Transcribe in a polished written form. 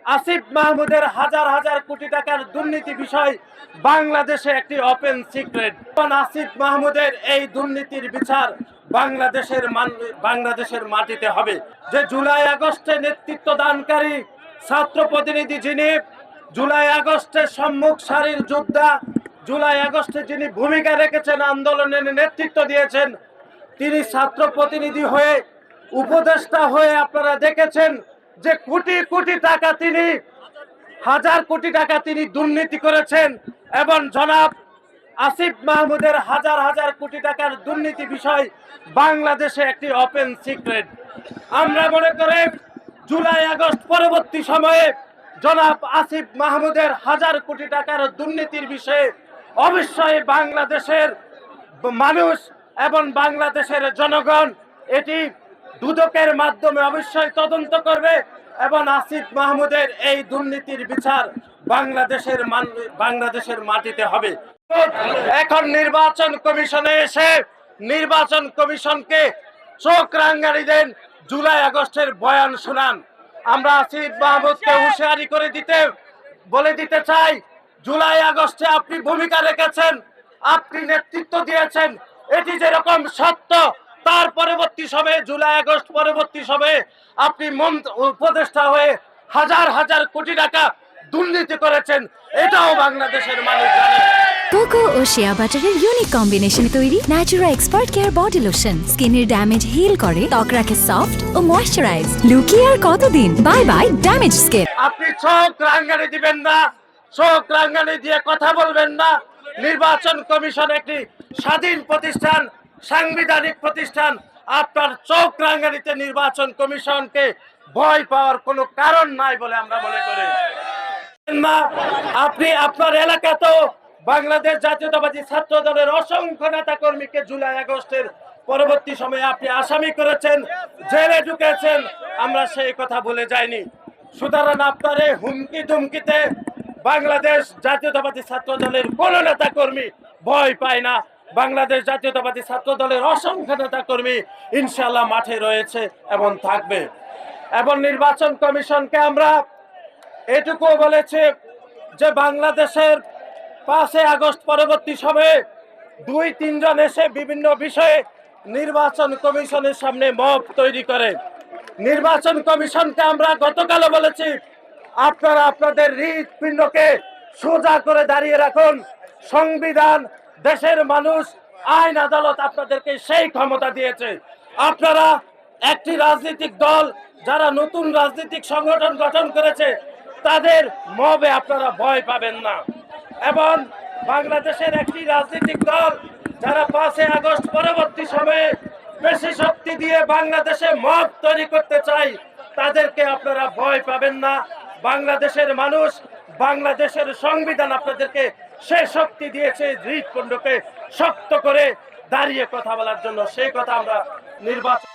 আসিফ মাহমুদের হাজার হাজার কোটি টাকার দুর্নীতি বিষয় বাংলাদেশে একটি ওপেন সিক্রেট। আসিফ মাহমুদের এই দুর্নীতির বিচার বাংলাদেশের মাটিতে হবে। যে জুলাই আগস্টে নেতৃত্ব দানকারী ছাত্র প্রতিনিধি, যিনি জুলাই আগস্টের সম্মুখ সারির যোদ্ধা, জুলাই আগস্টে যিনি ভূমিকা রেখেছেন, আন্দোলনের নেতৃত্ব দিয়েছেন, তিনি ছাত্র প্রতিনিধি হয়ে, উপদেষ্টা হয়ে আপনারা দেখেছেন যে কোটি কোটি টাকা, তিনি হাজার কোটি টাকা তিনি দুর্নীতি করেছেন। এবং জনাব আসিফ মাহমুদের হাজার হাজার কোটি টাকার দুর্নীতি বিষয় বাংলাদেশে একটি ওপেন সিক্রেট। আমরা মনে করি জুলাই আগস্ট পরবর্তী সময়ে জনাব আসিফ মাহমুদের হাজার কোটি টাকার দুর্নীতির বিষয়ে অবশ্যই বাংলাদেশের মানুষ এবং বাংলাদেশের জনগণ এটি দুদকের মাধ্যমে অবশ্যই তদন্ত করবে এবং আসিফ মাহমুদের এই দুর্নীতির বিচার বাংলাদেশের মাটিতে হবে। এখন নির্বাচন কমিশনে এসে নির্বাচন কমিশনকে চোখ রাঙানি দেন, জুলাই আগস্টের বয়ান শোনান। আমরা আসিফ মাহমুদকে হুঁশিয়ারি করে বলে দিতে চাই, জুলাই আগস্টে আপনি ভূমিকা রেখেছেন, আপনি নেতৃত্ব দিয়েছেন, এটি যেরকম সত্য, তার পরবর্তী সময়ে জুলাই আগস্ট পরবর্তী সময়ে আপনি উপদেষ্টা হয়ে হাজার হাজার কোটি টাকা দুর্নীতি করেছেন, এটাও বাংলাদেশের মানুষ জানে। কোকো ও শিয়া বাটারের ইউনিক কম্বিনেশনে তৈরি Natura expert care body lotion স্কিনের ড্যামেজ হিল করে, ত্বক রাখে সফট ও ময়শ্চারাইজড। লুকিয়ে আর কতদিন, বাই বাই ড্যামেজ স্কিন। আপনি চোখ রাঙানি দিবেন না, চোখ রাঙানি দিয়ে কথা বলবেন না। নির্বাচন কমিশন একটি স্বাধীন প্রতিষ্ঠান, সাংবিধানিক প্রতিষ্ঠান। আপনার চোখ রাঙানিতে নির্বাচন কমিশনকে ভয় পাওয়ার কোনো কারণ নাই বলে আমরা মনে করি। আপনি আপনার এলাকাতেও বাংলাদেশ জাতীয়তাবাদী ছাত্র দলের অসংখ্য নেতা কর্মীকে জুলাই আগস্টের পরবর্তী সময়ে আপনি আসামি করেছেন, জেলে ঢুকেছেন, আমরা সেই কথা ভুলে যাইনি। সুতরাং আপনার এই হুমকি ধুমকিতে বাংলাদেশ জাতীয়তাবাদী ছাত্র দলের কোন নেতা কর্মী ভয় পায় না। বাংলাদেশ জাতীয়তাবাদী ছাত্র দলের অসংখ্য নেতা কর্মী ইনশাআল্লাহ মাঠে রয়েছে এবং থাকবে। এবং নির্বাচন কমিশনকে আমরা এটুকু বলেছে যে বাংলাদেশের 5 আগস্ট পরবর্তী সময়ে 2-3 জন এসে বিভিন্ন বিষয়ে নির্বাচন কমিশনের সামনে মব তৈরি করে। নির্বাচন কমিশনকে আমরা গতকালও বলেছি, আপনারা আপনাদের হৃৎপিণ্ডকে সোজা করে দাঁড়িয়ে রাখুন। সংবিধান, দেশের মানুষ, আইন আদালত আপনাদেরকে সেই ক্ষমতা দিয়েছে। আপনারা একটি রাজনৈতিক দল যারা নতুন রাজনৈতিক সংগঠন গঠন করেছে, তাদের মবে আপনারা ভয় পাবেন না। এবং বাংলাদেশের একটি রাজনৈতিক দল যারা 5 আগস্ট পরবর্তী সময়ে বেশি শক্তি দিয়ে বাংলাদেশে মব তৈরি করতে চায়, তাদেরকে আপনারা ভয় পাবেন না। বাংলাদেশের মানুষ, বাংলাদেশের সংবিধান আপনাদেরকে সে শক্তি দিয়েছে হৃৎপিণ্ডকে শক্ত করে দাঁড়িয়ে কথা বলার জন্য। সেই কথা আমরা নির্বাচন